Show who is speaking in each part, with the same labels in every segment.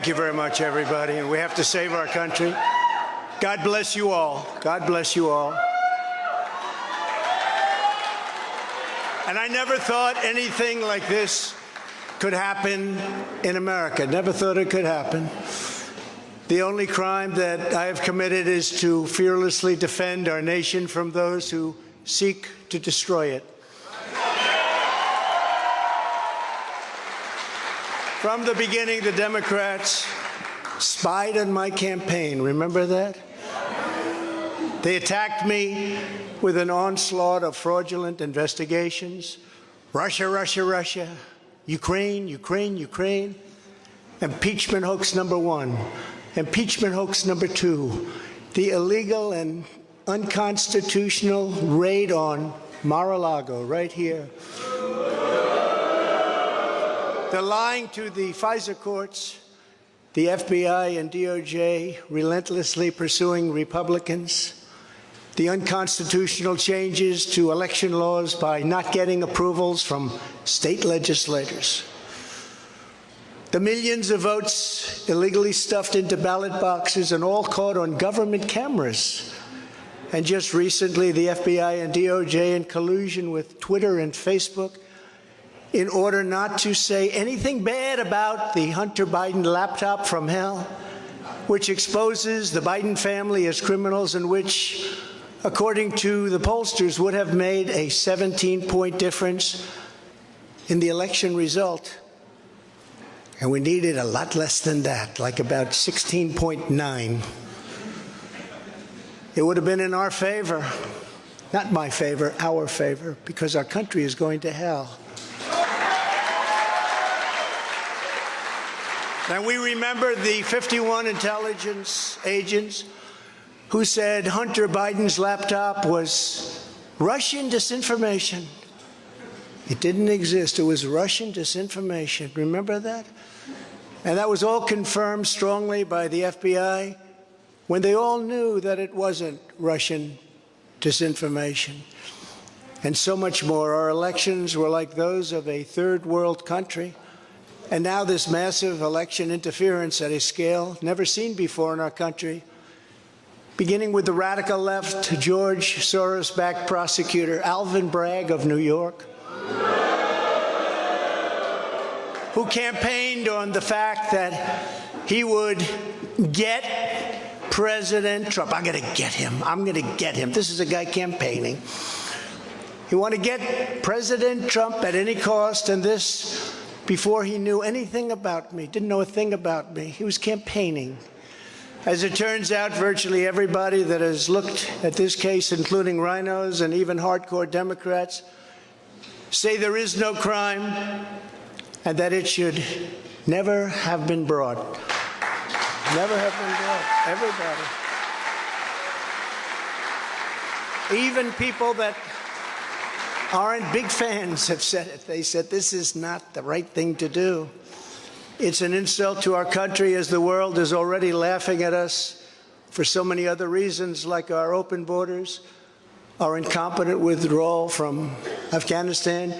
Speaker 1: Thank you very much, everybody. And we have to save our country. God bless you all. God bless you all. And I never thought anything like this could happen in America. Never thought it could happen. The only crime that I have committed is to fearlessly defend our nation from those who seek to destroy it. From the beginning, the Democrats spied on my campaign. Remember that? They attacked me with an onslaught of fraudulent investigations. Russia, Russia, Russia. Ukraine, Ukraine, Ukraine. Impeachment hoax number 1. Impeachment hoax number 2. The illegal and unconstitutional raid on Mar-a-Lago, right here. The lying to the FISA courts, the FBI and DOJ relentlessly pursuing Republicans, the unconstitutional changes to election laws by not getting approvals from state legislators, the millions of votes illegally stuffed into ballot boxes and all caught on government cameras, and just recently the FBI and DOJ in collusion with Twitter and Facebook in order not to say anything bad about the Hunter Biden laptop from hell, which exposes the Biden family as criminals and which, according to the pollsters, would have made a 17-point difference in the election result. And we needed a lot less than that, like about 16.9. It would have been in our favor, not my favor, our favor, because our country is going to hell. And we remember the 51 intelligence agents who said Hunter Biden's laptop was Russian disinformation. It didn't exist. It was Russian disinformation. Remember that? And that was all confirmed strongly by the FBI when they all knew that it wasn't Russian disinformation. And so much more. Our elections were like those of a third world country. And now this massive election interference at a scale never seen before in our country, beginning with the radical left, George Soros-backed prosecutor Alvin Bragg of New York, who campaigned on the fact that he would get President Trump. I'm going to get him. I'm going to get him. This is a guy campaigning. He wanted to get President Trump at any cost, and this before he knew anything about me, didn't know a thing about me. He was campaigning. As it turns out, virtually everybody that has looked at this case, including rhinos and even hardcore Democrats, say there is no crime and that it should never have been brought. Never have been brought. Everybody. Even people that aren't big fans have said it. They said this is not the right thing to do. It's an insult to our country, as the world is already laughing at us for so many other reasons, like our open borders, our incompetent withdrawal from Afghanistan,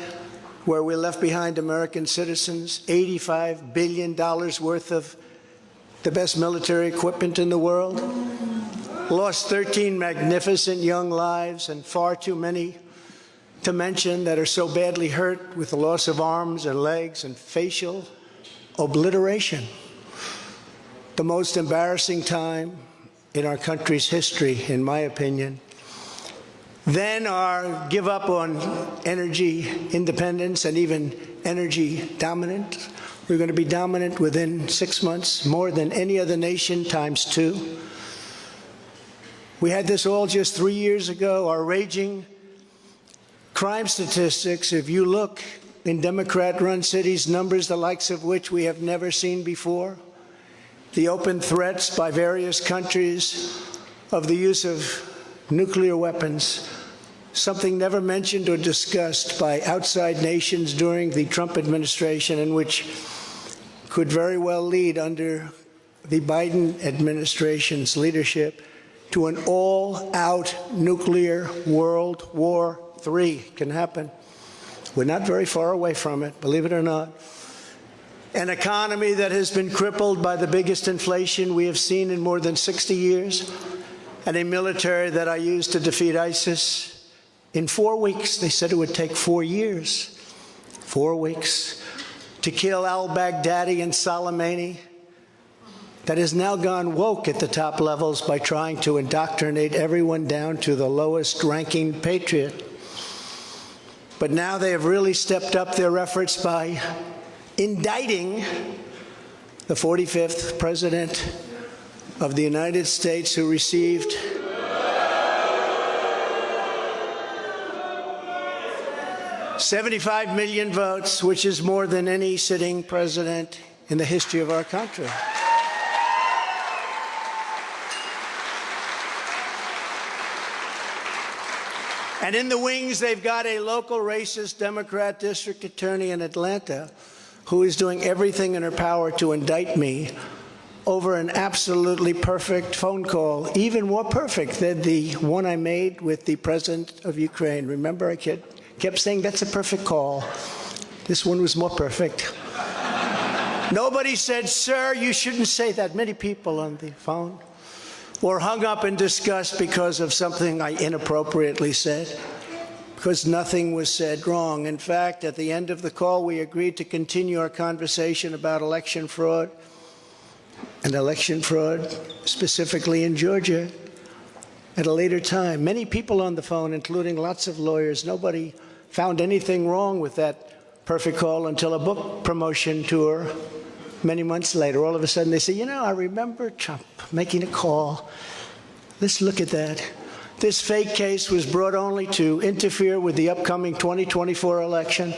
Speaker 1: where we left behind American citizens, $85 billion worth of the best military equipment in the world, lost 13 magnificent young lives, and far too many to mention that are so badly hurt with the loss of arms and legs and facial obliteration. The most embarrassing time in our country's history, in my opinion. Then our give up on energy independence and even energy dominance. We're going to be dominant within 6 months, more than any other nation ×2. We had this all just 3 years ago. Our raging crime statistics, if you look in Democrat-run cities, numbers the likes of which we have never seen before. The open threats by various countries of the use of nuclear weapons, something never mentioned or discussed by outside nations during the Trump administration, and which could very well lead under the Biden administration's leadership to an all-out nuclear World War III can happen. We're not very far away from it, believe it or not. an economy that has been crippled by the biggest inflation we have seen in more than 60 years, and a military that I used to defeat ISIS in 4 weeks. They said it would take 4 years, 4 weeks, to kill al-Baghdadi and Soleimani, that has now gone woke at the top levels by trying to indoctrinate everyone down to the lowest ranking patriot. But now they have really stepped up their efforts by indicting the 45th President of the United States, who received $75 million votes, which is more than any sitting president in the history of our country. And in the wings, they've got a local racist Democrat district attorney in Atlanta who is doing everything in her power to indict me over an absolutely perfect phone call, even more perfect than the one I made with the president of Ukraine. Remember, I kept saying, that's a perfect call. This one was more perfect. Nobody said, sir, you shouldn't say that. Many people on the phone were hung up in disgust because of something I inappropriately said, because nothing was said wrong. In fact, at the end of the call, we agreed to continue our conversation about election fraud, and election fraud specifically in Georgia, at a later time. Many people on the phone, including lots of lawyers, nobody found anything wrong with that perfect call until a book promotion tour many months later. All of a sudden they say, you know, I remember Trump making a call. Let's look at that. This fake case was brought only to interfere with the upcoming 2024 election,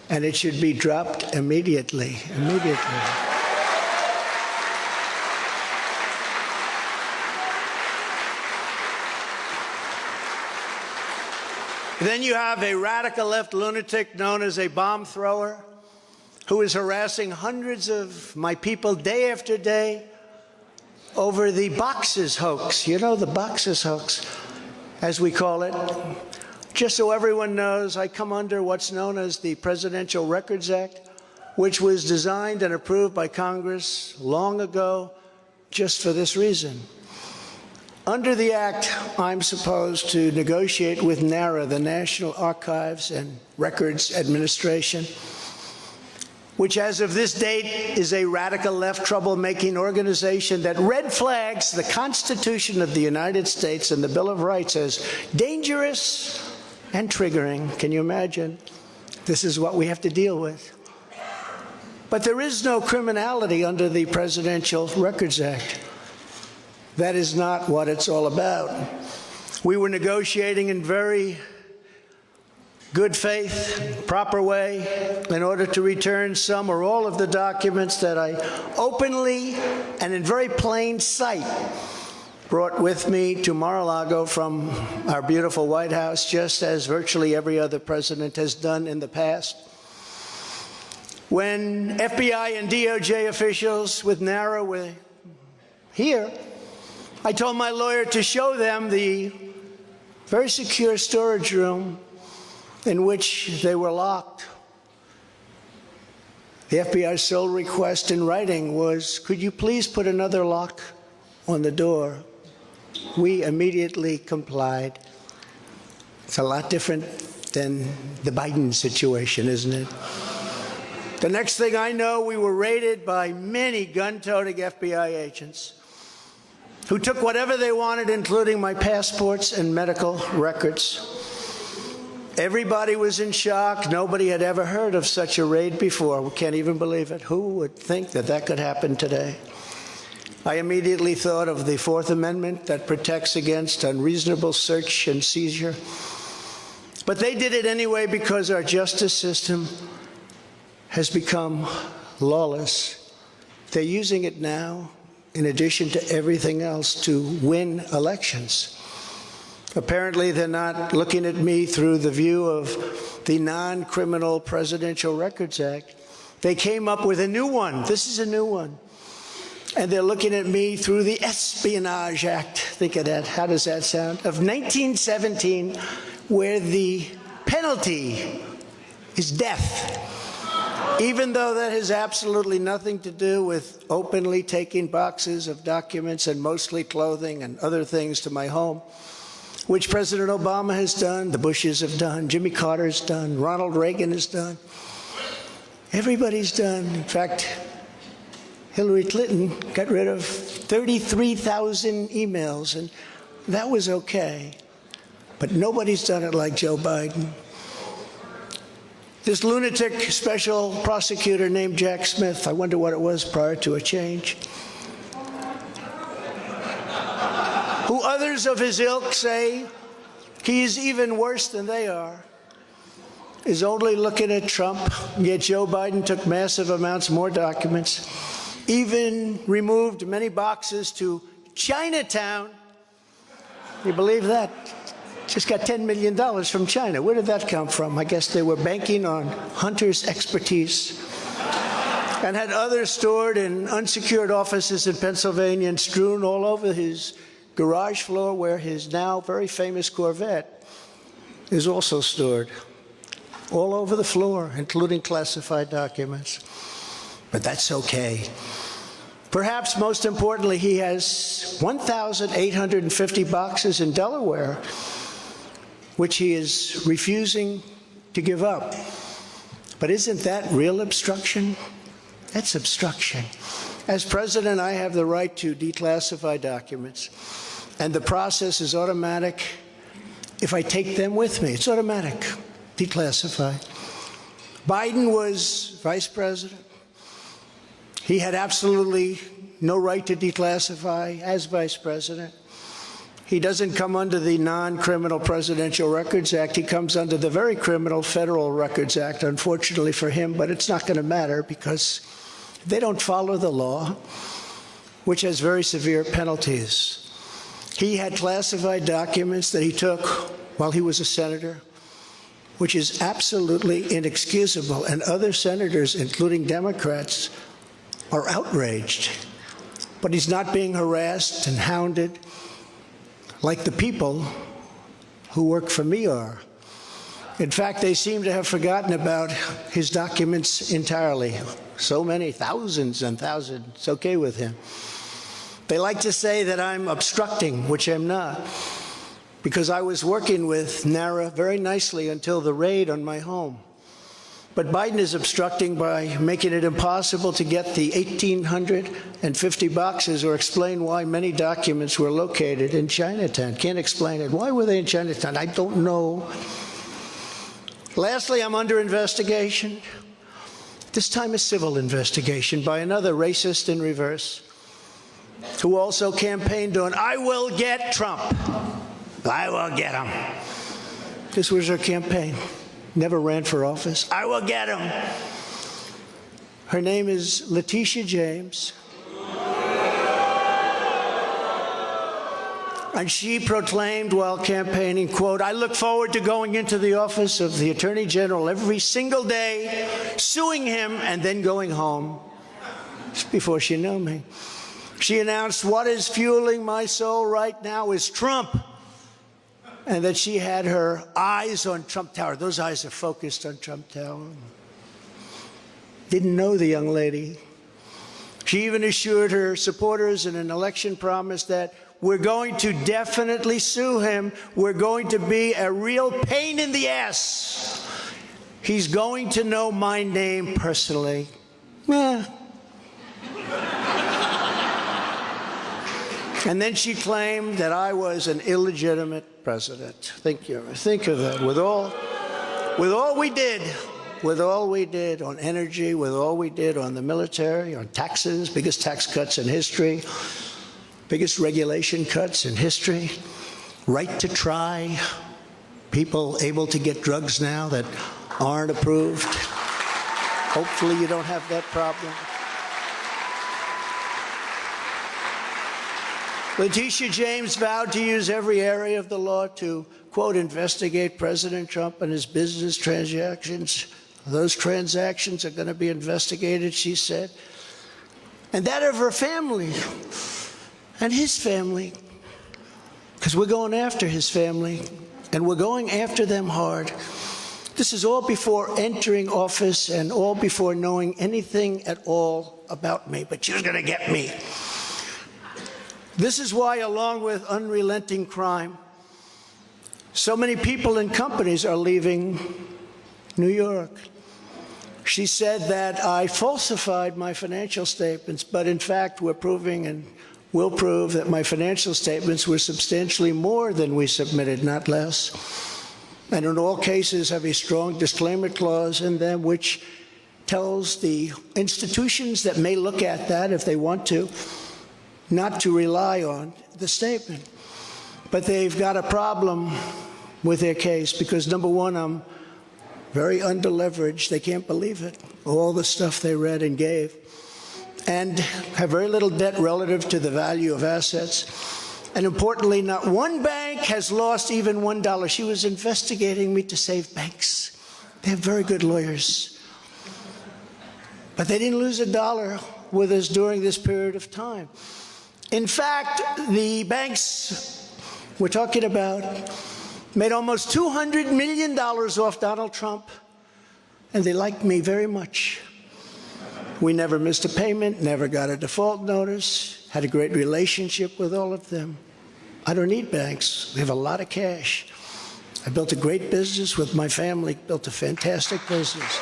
Speaker 1: and it should be dropped immediately. Then you have a radical left lunatic known as a bomb thrower who is harassing hundreds of my people day after day over the boxes hoax. You know, the boxes hoax, as we call it. Just so everyone knows, I come under what's known as the Presidential Records Act, which was designed and approved by Congress long ago just for this reason. Under the Act, I'm supposed to negotiate with NARA, the National Archives and Records Administration, which as of this date is a radical left troublemaking organization that red flags the Constitution of the United States and the Bill of Rights as dangerous and triggering. Can you imagine? This is what we have to deal with. But there is no criminality under the Presidential Records Act. That is not what it's all about. We were negotiating in very good faith, proper way, in order to return some or all of the documents that I openly and in very plain sight brought with me to Mar-a-Lago from our beautiful White House, just as virtually every other president has done in the past. When FBI and DOJ officials with NARA were here, I told my lawyer to show them the very secure storage room in which they were locked. The FBI's sole request in writing was, could you please put another lock on the door? We immediately complied. It's a lot different than the Biden situation, isn't it? The next thing I know, we were raided by many gun-toting FBI agents who took whatever they wanted, including my passports and medical records. Everybody was in shock. Nobody had ever heard of such a raid before. We can't even believe it. Who would think that that could happen today? I immediately thought of the Fourth Amendment that protects against unreasonable search and seizure. But they did it anyway because our justice system has become lawless. They're using it now, in addition to everything else, to win elections. Apparently, they're not looking at me through the view of the non-criminal Presidential Records Act. They came up with a new one. This is a new one. And they're looking at me through the Espionage Act. Think of that. How does that sound? Of 1917, where the penalty is death. Even though that has absolutely nothing to do with openly taking boxes of documents and mostly clothing and other things to my home, which President Obama has done, the Bushes have done, Jimmy Carter's done, Ronald Reagan has done. Everybody's done. In fact, Hillary Clinton got rid of 33,000 emails, and that was okay. But nobody's done it like Joe Biden. This lunatic special prosecutor named Jack Smith, I wonder what it was prior to a change, who others of his ilk say he's even worse than they are, is only looking at Trump, yet Joe Biden took massive amounts more documents, even removed many boxes to Chinatown. You believe that? Just got $10 million from China. Where did that come from? I guess they were banking on Hunter's expertise and had others stored in unsecured offices in Pennsylvania and strewn all over his garage floor where his now very famous Corvette is also stored. All over the floor, including classified documents. But that's okay. Perhaps most importantly, he has 1,850 boxes in Delaware, which he is refusing to give up. But isn't that real obstruction? That's obstruction. As president, I have the right to declassify documents, and the process is automatic if I take them with me. It's automatic, declassify. Biden was vice president. He had absolutely no right to declassify as vice president. He doesn't come under the non-criminal Presidential Records Act. He comes under the very criminal Federal Records Act, unfortunately for him, but it's not going to matter because they don't follow the law, which has very severe penalties. He had classified documents that he took while he was a senator, which is absolutely inexcusable, and other senators, including Democrats, are outraged. But he's not being harassed and hounded like the people who work for me are. In fact, they seem to have forgotten about his documents entirely. So many, thousands and thousands, it's okay with him. They like to say that I'm obstructing, which I'm not, because I was working with NARA very nicely until the raid on my home. But Biden is obstructing by making it impossible to get the 1,850 boxes or explain why many documents were located in Chinatown. Can't explain it. Why were they in Chinatown? I don't know. Lastly, I'm under investigation. This time a civil investigation by another racist in reverse who also campaigned on, "I will get Trump. I will get him." This was her campaign. Never ran for office. I will get him. Her name is Letitia James. And she proclaimed while campaigning, quote, "I look forward to going into the office of the Attorney General every single day, suing him, and then going home." Just before she knew me. She announced, "What is fueling my soul right now is Trump." And that she had her eyes on Trump Tower. Those eyes are focused on Trump Tower. Didn't know the young lady. She even assured her supporters in an election promise that we're going to definitely sue him. We're going to be a real pain in the ass. He's going to know my name personally. And then she claimed that I was an illegitimate president. Think of that. With all we did on energy, with all we did on the military, on taxes, biggest tax cuts in history, biggest regulation cuts in history, right to try, people able to get drugs now that aren't approved. Hopefully you don't have that problem. Letitia James vowed to use every area of the law to, quote, investigate President Trump and his business transactions. Those transactions are going to be investigated, she said. And that of her family and his family, because we're going after his family, and we're going after them hard. This is all before entering office and all before knowing anything at all about me, but she was going to get me. This is why, along with unrelenting crime, so many people and companies are leaving New York. She said that I falsified my financial statements, but in fact we're proving and will prove that my financial statements were substantially more than we submitted, not less. And in all cases have a strong disclaimer clause in them which tells the institutions that may look at that if they want to, not to rely on the statement. But they've got a problem with their case because, number one, I'm very underleveraged. They can't believe it, all the stuff they read and gave, and have very little debt relative to the value of assets. And importantly, not one bank has lost even $1. She was investigating me to save banks. They have very good lawyers. But they didn't lose $1 with us during this period of time. In fact, the banks we're talking about made almost $200 million off Donald Trump, and they liked me very much. We never missed a payment, never got a default notice, had a great relationship with all of them. I don't need banks. We have a lot of cash. I built a great business with my family, built a fantastic business.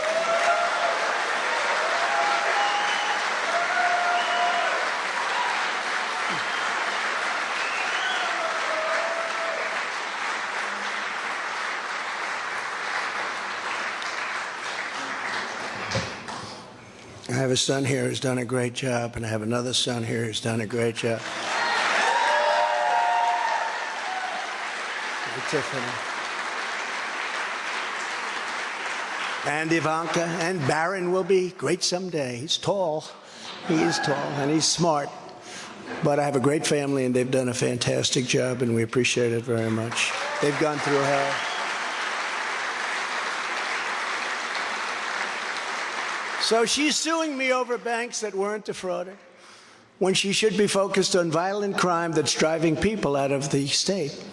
Speaker 1: I have a son here who's done a great job, and I have another son here who's done a great job. Tiffany. And Ivanka, and Barron will be great someday. He's tall. He is tall, and he's smart. But I have a great family, and they've done a fantastic job, and we appreciate it very much. They've gone through hell. So she's suing me over banks that weren't defrauded, when she should be focused on violent crime that's driving people out of the state.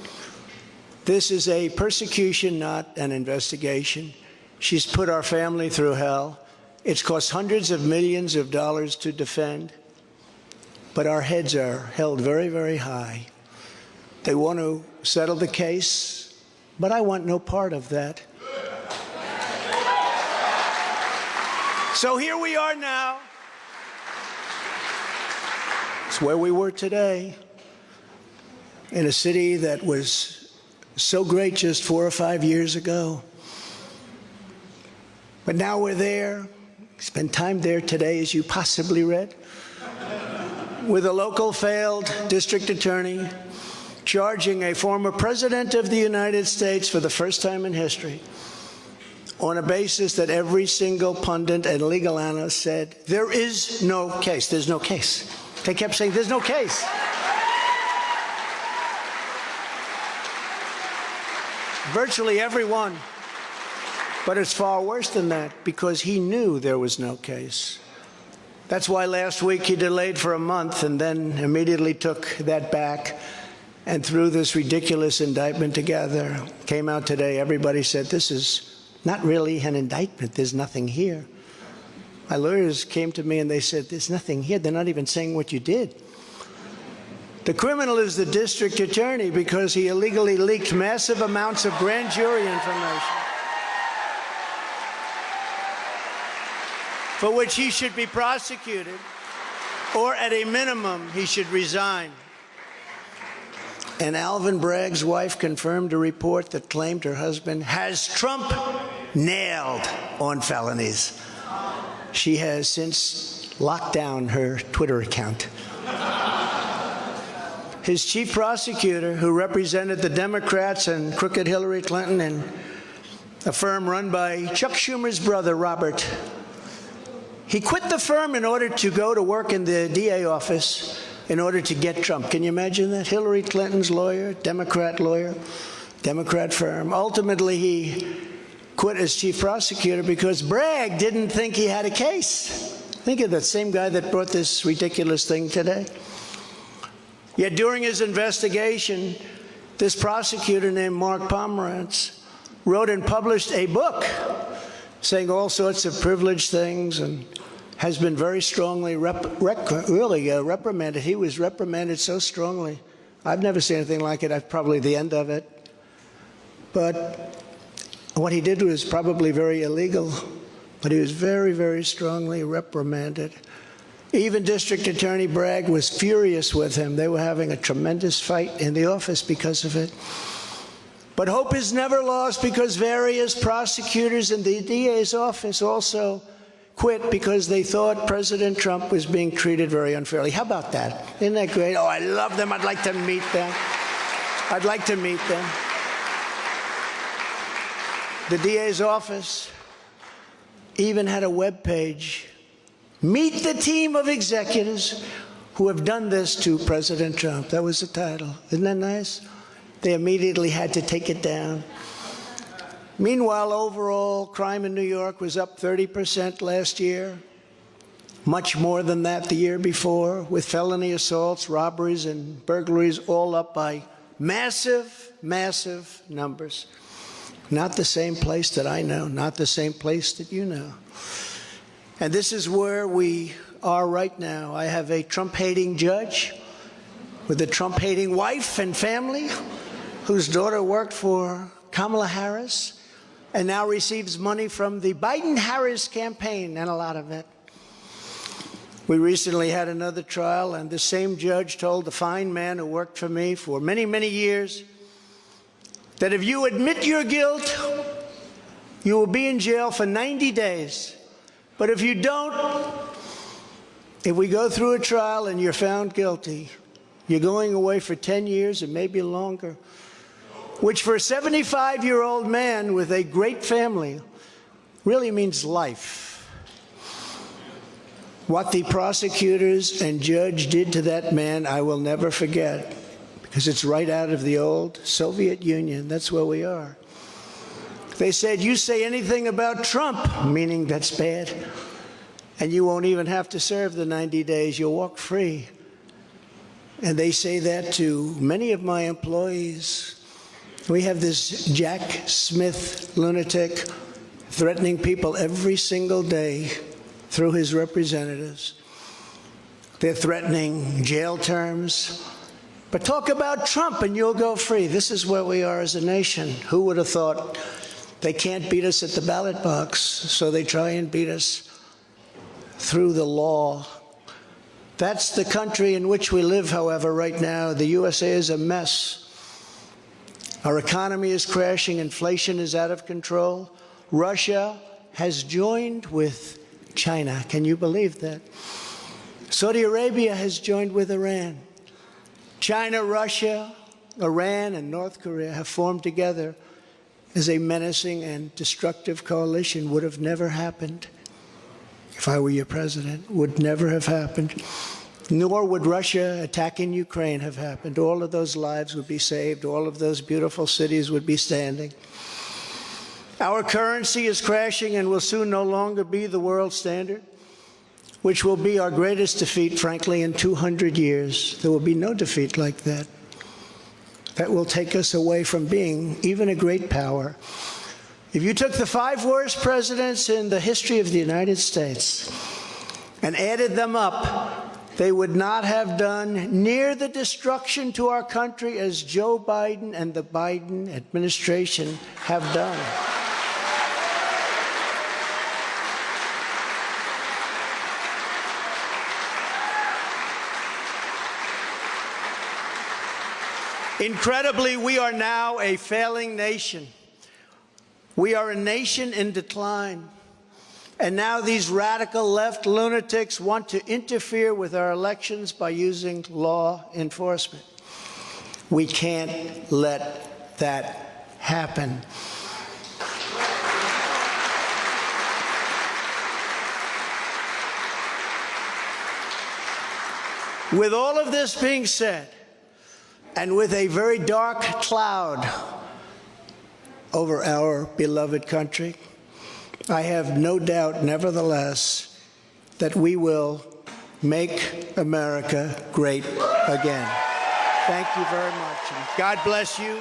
Speaker 1: This is a persecution, not an investigation. She's put our family through hell. It's cost hundreds of millions of dollars to defend, but our heads are held very, very high. They want to settle the case, but I want no part of that. So here we are now. It's where we were today, in a city that was so great just 4 or 5 years ago. But now we're there, spent time there today, as you possibly read, with a local failed district attorney charging a former president of the United States for the first time in history on a basis that every single pundit and legal analyst said, there is no case. There's no case. They kept saying, there's no case. Virtually everyone. But it's far worse than that, because he knew there was no case. That's why last week he delayed for a month and then immediately took that back and threw this ridiculous indictment together. Came out today, everybody said, this is not really an indictment, there's nothing here. My lawyers came to me and they said, there's nothing here, they're not even saying what you did. The criminal is the district attorney because he illegally leaked massive amounts of grand jury information, for which he should be prosecuted, or at a minimum, he should resign. And Alvin Bragg's wife confirmed a report that claimed her husband has Trump nailed on felonies. She has since locked down her Twitter account. His chief prosecutor, who represented the Democrats and crooked Hillary Clinton and a firm run by Chuck Schumer's brother, Robert, he quit the firm in order to go to work in the DA office in order to get Trump. Can you imagine that? Hillary Clinton's lawyer, Democrat firm. Ultimately, he quit as chief prosecutor because Bragg didn't think he had a case. Think of that same guy that brought this ridiculous thing today. Yet during his investigation, this prosecutor named Mark Pomerantz wrote and published a book saying all sorts of privileged things and has been very strongly reprimanded. He was reprimanded so strongly. I've never seen anything like it. I've probably the end of it. But what he did was probably very illegal, but he was very, very strongly reprimanded. Even District Attorney Bragg was furious with him. They were having a tremendous fight in the office because of it. But hope is never lost because various prosecutors in the DA's office also quit because they thought President Trump was being treated very unfairly. How about that? Isn't that great? Oh, I love them. I'd like to meet them. I'd like to meet them. The DA's office even had a web page. Meet the team of executives who have done this to President Trump. That was the title. Isn't that nice? They immediately had to take it down. Meanwhile, overall crime in New York was up 30% last year, much more than that the year before, with felony assaults, robberies, and burglaries all up by massive, massive numbers. Not the same place that I know, not the same place that you know. And this is where we are right now. I have a Trump-hating judge with a Trump-hating wife and family whose daughter worked for Kamala Harris and now receives money from the Biden-Harris campaign, and a lot of it. We recently had another trial, and the same judge told the fine man who worked for me for many, many years that if you admit your guilt, you will be in jail for 90 days. But if you don't, if we go through a trial and you're found guilty, you're going away for 10 years and maybe longer, which for a 75-year-old man with a great family really means life. What the prosecutors and judge did to that man, I will never forget, because it's right out of the old Soviet Union. That's where we are. They said, you say anything about Trump, meaning that's bad, and you won't even have to serve the 90 days. You'll walk free. And they say that to many of my employees. We have this Jack Smith lunatic threatening people every single day through his representatives. They're threatening jail terms. But talk about Trump and you'll go free. This is where we are as a nation. Who would have thought? They can't beat us at the ballot box, so they try and beat us through the law. That's the country in which we live, however, right now. The USA is a mess. Our economy is crashing. Inflation is out of control. Russia has joined with China. Can you believe that? Saudi Arabia has joined with Iran. China, Russia, Iran, and North Korea have formed together as a menacing and destructive coalition. Would have never happened if I were your president. Would never have happened. Nor would Russia attacking Ukraine have happened. All of those lives would be saved. All of those beautiful cities would be standing. Our currency is crashing and will soon no longer be the world standard, which will be our greatest defeat, frankly, in 200 years. There will be no defeat like that. That will take us away from being even a great power. If you took the 5 worst presidents in the history of the United States and added them up, they would not have done near the destruction to our country as Joe Biden and the Biden administration have done. Incredibly, we are now a failing nation. We are a nation in decline. And now these radical left lunatics want to interfere with our elections by using law enforcement. We can't let that happen. With all of this being said, and with a very dark cloud over our beloved country, I have no doubt, nevertheless, that we will make America great again. Thank you very much. And God bless you.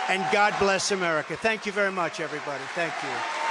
Speaker 1: And God bless America. Thank you very much, everybody. Thank you.